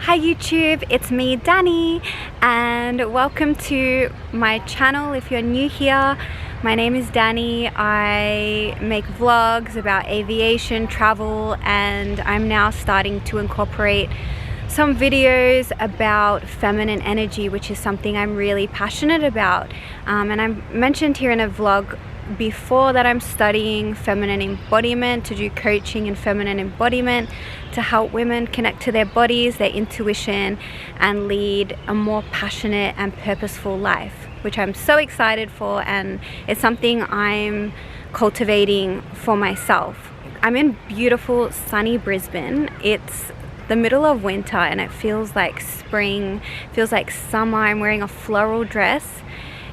Hi YouTube, it's me Dani, and welcome to my channel. If you're new here, my name is Dani. I make vlogs about aviation, travel, and I'm now starting to incorporate some videos about feminine energy, which is something I'm really passionate about. And I mentioned here in a vlog before that I'm studying feminine embodiment, to do coaching in feminine embodiment to help women connect to their bodies, their intuition, and lead a more passionate and purposeful life, which I'm so excited for, and it's something I'm cultivating for myself. I'm in beautiful sunny Brisbane. It's the middle of winter and it feels like spring, feels like summer. I'm wearing a floral dress.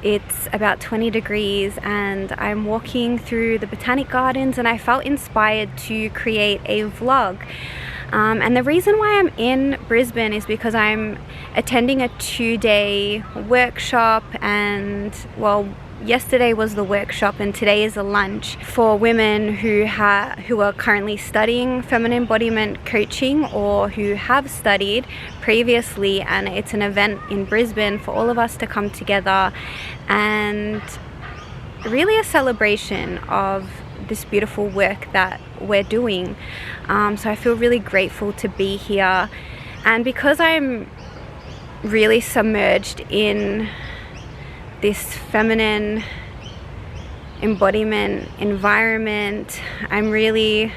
It's about 20 degrees and I'm walking through the botanic gardens, and I felt inspired to create a vlog. And the reason why I'm in Brisbane is because I'm attending a 2-day workshop, and well, yesterday was the workshop and today is a lunch for women who are currently studying feminine embodiment coaching or who have studied previously, and it's an event in Brisbane for all of us to come together and really a celebration of this beautiful work that we're doing. So I feel really grateful to be here, and because I'm really submerged in this feminine embodiment environment, I'm really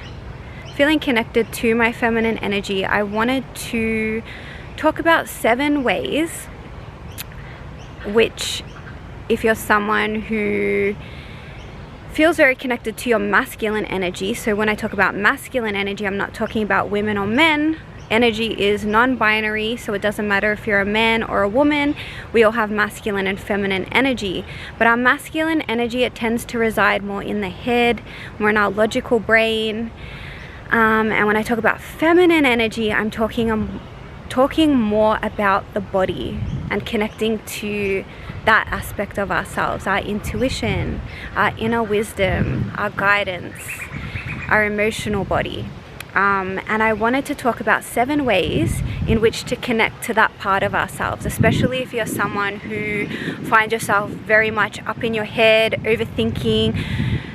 feeling connected to my feminine energy. I wanted to talk about 7 ways which, if you're someone who feels very connected to your masculine energy, so when I talk about masculine energy, I'm not talking about women or men. Energy is non-binary, so it doesn't matter if you're a man or a woman. We all have masculine and feminine energy, but our masculine energy, it tends to reside more in the head, more in our logical brain. And when I talk about feminine energy, I'm talking more about the body and connecting to that aspect of ourselves, our intuition, our inner wisdom, our guidance, our emotional body. And I wanted to talk about 7 ways in which to connect to that part of ourselves, especially if you're someone who finds yourself very much up in your head, overthinking,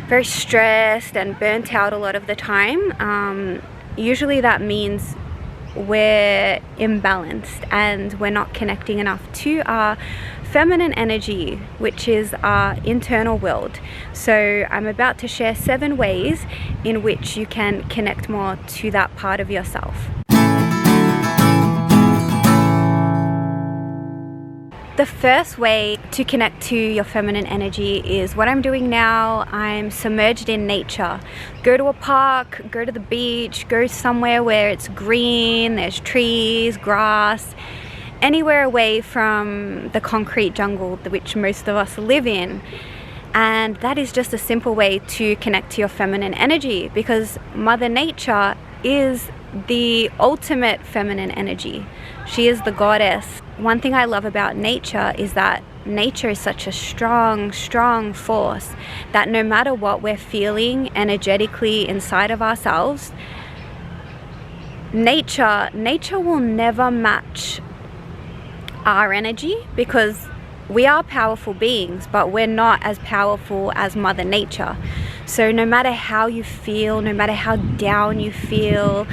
very stressed and burnt out a lot of the time. Usually that means we're imbalanced and we're not connecting enough to our feminine energy, which is our internal world. So I'm about to share 7 ways in which you can connect more to that part of yourself. The first way to connect to your feminine energy is what I'm doing now. I'm submerged in nature. Go to a park, go to the beach, go somewhere where it's green, there's trees, grass, anywhere away from the concrete jungle which most of us live in. And that is just a simple way to connect to your feminine energy, because Mother Nature is the ultimate feminine energy. She is the goddess. One thing I love about nature is that nature is such a strong force that no matter what we're feeling energetically inside of ourselves, nature will never match our energy, because we are powerful beings, but we're not as powerful as Mother Nature. So no matter how you feel, no matter how down you feel,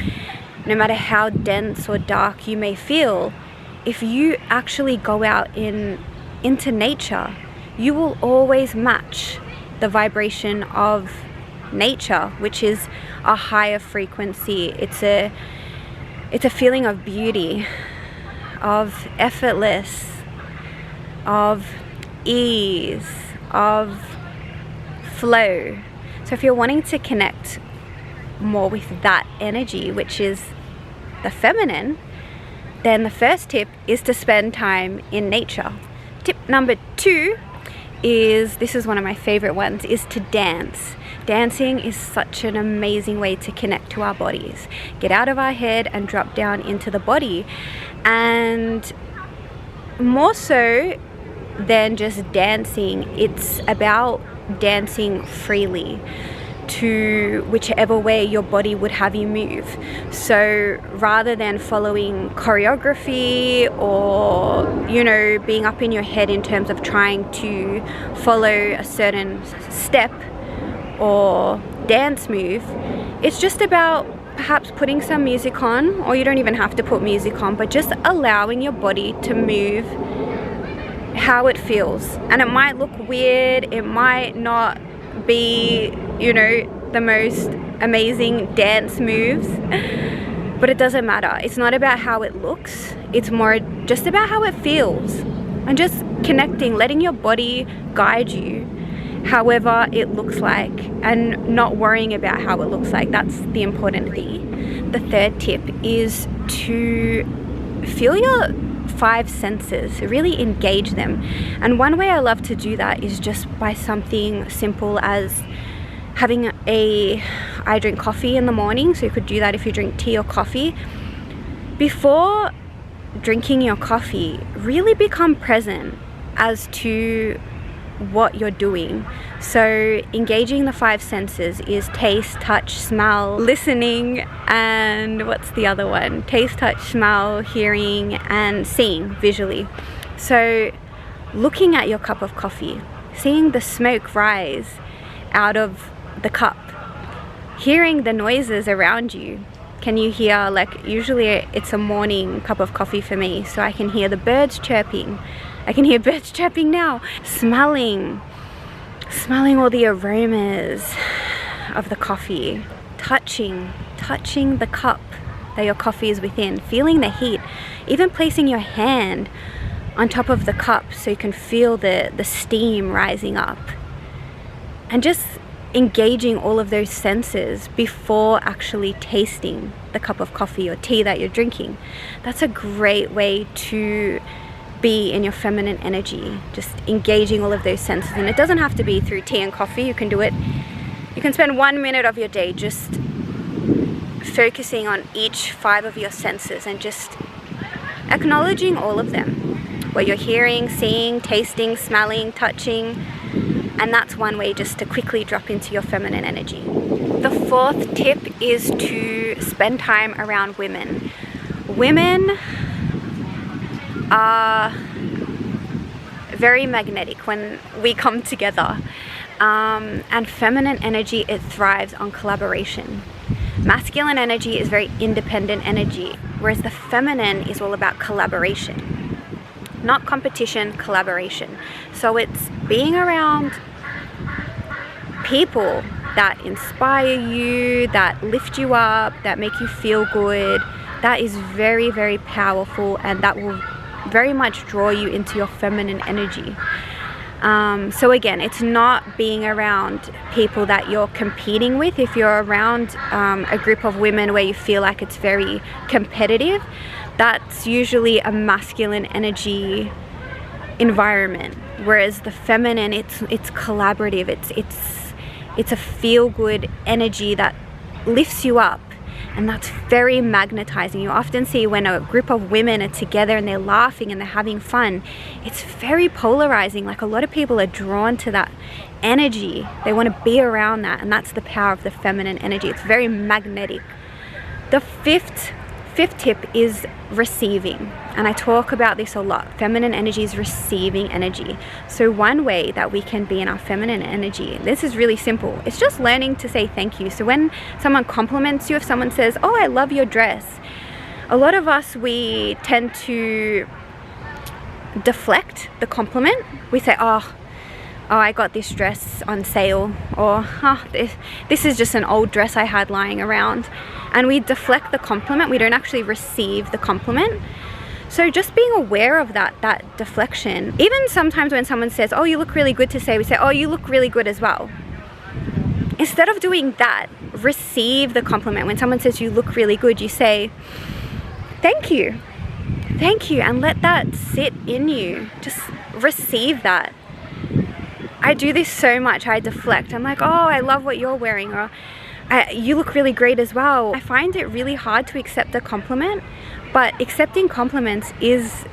no matter how dense or dark you may feel, if you actually go out into nature, you will always match the vibration of nature, which is a higher frequency. It's a feeling of beauty, of effortless, of ease, of flow. So if you're wanting to connect more with that energy, which is the feminine, then the first tip is to spend time in nature. Tip number 2 is, this is one of my favorite ones, is to dance. Dancing is such an amazing way to connect to our bodies. Get out of our head and drop down into the body. And more so than just dancing, it's about dancing freely. to whichever way your body would have you move. So rather than following choreography or, you know, being up in your head in terms of trying to follow a certain step or dance move, it's just about perhaps putting some music on, or you don't even have to put music on, but just allowing your body to move how it feels. And it might look weird, it might not be, you know, the most amazing dance moves, but it doesn't matter. It's not about how it looks, it's more just about how it feels, and just connecting, letting your body guide you however it looks like, and not worrying about how it looks like. That's the important thing. The third tip is to feel your 5 senses, really engage them. And one way I love to do that is just by something simple as I drink coffee in the morning, so you could do that if you drink tea or coffee. Before drinking your coffee, really become present as to what you're doing. So engaging the 5 senses is taste, touch, smell, listening, and what's the other one? Taste, touch, smell, hearing, and seeing visually. So looking at your cup of coffee, seeing the smoke rise out of the cup, hearing the noises around you. Can you hear, like, usually it's a morning cup of coffee for me, so I can hear the birds chirping. I can hear birds chirping now. Smelling all the aromas of the coffee. Touching the cup that your coffee is within. Feeling the heat. Even placing your hand on top of the cup so you can feel the steam rising up. And just engaging all of those senses before actually tasting the cup of coffee or tea that you're drinking. That's a great way to be in your feminine energy, just engaging all of those senses. And it doesn't have to be through tea and coffee. You can do it, you can spend 1 minute of your day just focusing on each 5 of your senses and just acknowledging all of them. What you're hearing, seeing, tasting, smelling, touching. And that's one way just to quickly drop into your feminine energy. The 4th tip is to spend time around women. Women are very magnetic when we come together, and feminine energy, it thrives on collaboration. Masculine energy is very independent energy, whereas the feminine is all about collaboration, not competition, collaboration. So it's being around people that inspire you, that lift you up, that make you feel good. That is very, very powerful, and that will very much draw you into your feminine energy. So again, it's not being around people that you're competing with. If you're around a group of women where you feel like it's very competitive, that's usually a masculine energy environment. Whereas the feminine, it's collaborative. It's a feel-good energy that lifts you up. And that's very magnetizing. You often see when a group of women are together and they're laughing and they're having fun, it's very polarizing. Like, a lot of people are drawn to that energy. They want to be around that, and that's the power of the feminine energy. It's very magnetic. The fifth tip is receiving, and I talk about this a lot. Feminine energy is receiving energy. So one way that we can be in our feminine energy, this is really simple, it's just learning to say thank you. So when someone compliments you, if someone says, "Oh, I love your dress," a lot of us, we tend to deflect the compliment. We say, oh, I got this dress on sale, or this is just an old dress I had lying around. And we deflect the compliment. We don't actually receive the compliment. So just being aware of that deflection. Even sometimes when someone says, "Oh, you look really good today," we say, "Oh, you look really good as well." Instead of doing that, receive the compliment. When someone says you look really good, you say, "Thank you. Thank you," and let that sit in you. Just receive that. I do this so much. I deflect. I'm like, "Oh, I love what you're wearing," or "You look really great as well." I find it really hard to accept a compliment, but accepting compliments is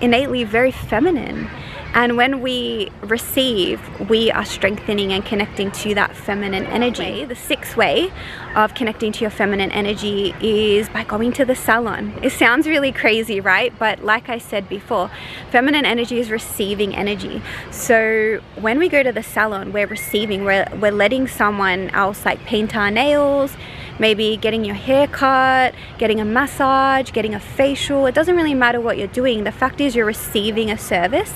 innately very feminine. And when we receive, we are strengthening and connecting to that feminine energy. The sixth way of connecting to your feminine energy is by going to the salon. It sounds really crazy, right? But like I said before, feminine energy is receiving energy. So when we go to the salon, we're receiving, we're letting someone else like paint our nails, maybe getting your hair cut, getting a massage, getting a facial. It doesn't really matter what you're doing. The fact is you're receiving a service,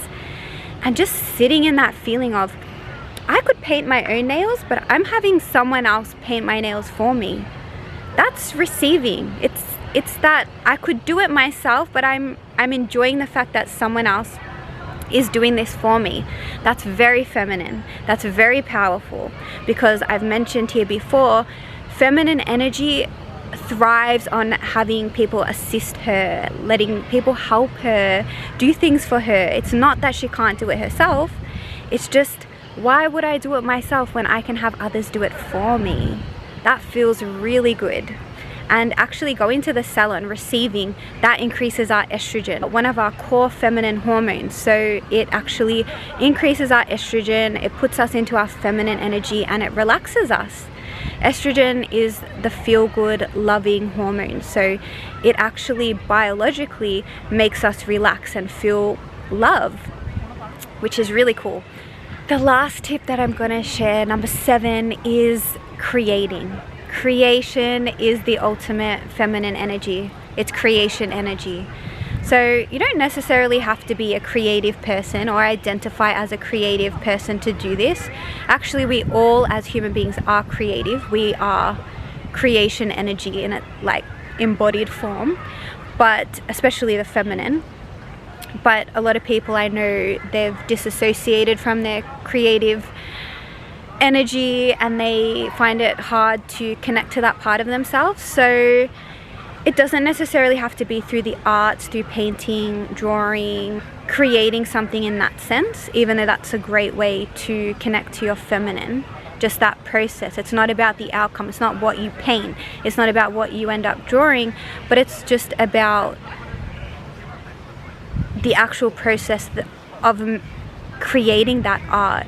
and just sitting in that feeling of, I could paint my own nails, but I'm having someone else paint my nails for me. That's receiving. It's that I could do it myself, but I'm enjoying the fact that someone else is doing this for me. That's very feminine. That's very powerful, because I've mentioned here before, feminine energy thrives on having people assist her, letting people help her, do things for her. It's not that she can't do it herself. It's just, why would I do it myself when I can have others do it for me? That feels really good. And actually going to the salon, receiving, that increases our estrogen, one of our core feminine hormones. So it actually increases our estrogen, it puts us into our feminine energy, and it relaxes us. Estrogen is the feel-good, loving hormone. So it actually biologically makes us relax and feel love, which is really cool. The last tip that I'm gonna share, number 7, is creating. Creation is the ultimate feminine energy. It's creation energy. So you don't necessarily have to be a creative person or identify as a creative person to do this. Actually, we all as human beings are creative. We are creation energy in a like embodied form, but especially the feminine. But a lot of people I know, they've disassociated from their creative energy and they find it hard to connect to that part of themselves. So it doesn't necessarily have to be through the arts, through painting, drawing, creating something in that sense, even though that's a great way to connect to your feminine. Just that process. It's not about the outcome. It's not what you paint. It's not about what you end up drawing, but it's just about the actual process of creating that art,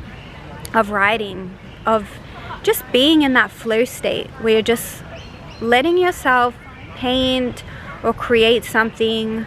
of writing, of just being in that flow state where you're just letting yourself paint or create something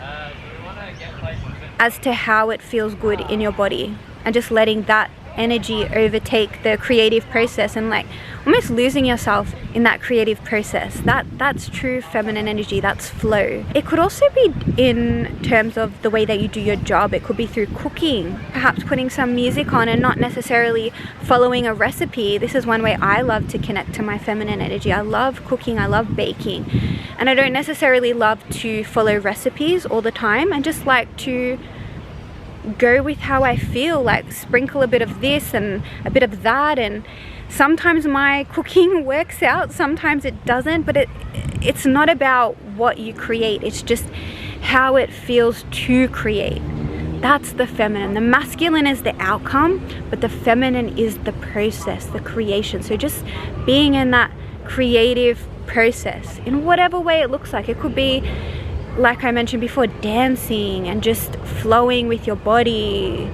as to how it feels good in your body, and just letting that energy overtake the creative process and like almost losing yourself in that creative process. That's true feminine energy. That's flow. It could also be in terms of the way that you do your job. It could be through cooking, perhaps putting some music on and not necessarily following a recipe. This is one way I love to connect to my feminine energy. I love cooking, I love baking, and I don't necessarily love to follow recipes all the time, and just like to go with how I feel, like sprinkle a bit of this and a bit of that, and sometimes my cooking works out, sometimes it doesn't, but it's not about what you create, it's just how it feels to create. That's the feminine. The masculine is the outcome, but the feminine is the process, the creation. So just being in that creative process in whatever way it looks like. It could be, like I mentioned before, dancing and just flowing with your body,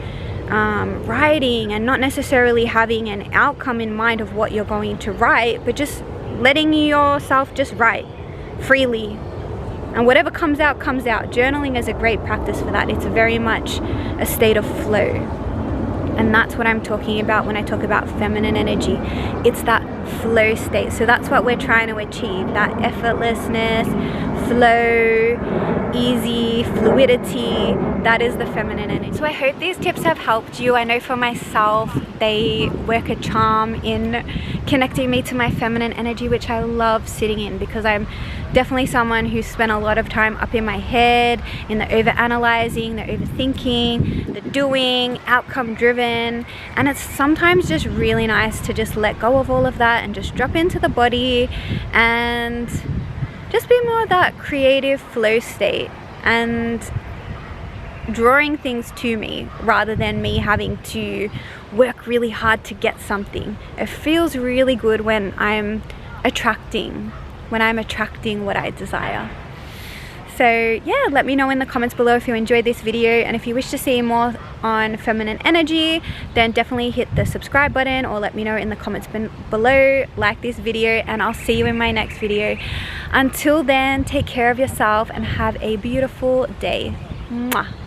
writing and not necessarily having an outcome in mind of what you're going to write, but just letting yourself just write freely, and whatever comes out comes out. Journaling is a great practice for that. It's very much a state of flow, and that's what I'm talking about when I talk about feminine energy. It's that flow state. So that's what we're trying to achieve, that effortlessness, flow, easy, fluidity. That is the feminine energy. So I hope these tips have helped you. I know for myself, they work a charm in connecting me to my feminine energy, which I love sitting in, because I'm definitely someone who spent a lot of time up in my head, in the over-analyzing, the overthinking, the doing, outcome driven, and it's sometimes just really nice to just let go of all of that and just drop into the body and just be more of that creative flow state and drawing things to me rather than me having to work really hard to get something. It feels really good when I'm attracting what I desire. So yeah, let me know in the comments below if you enjoyed this video, and if you wish to see more on feminine energy, then definitely hit the subscribe button, or let me know in the comments below. Like this video, and I'll see you in my next video. Until then, take care of yourself and have a beautiful day. Mwah.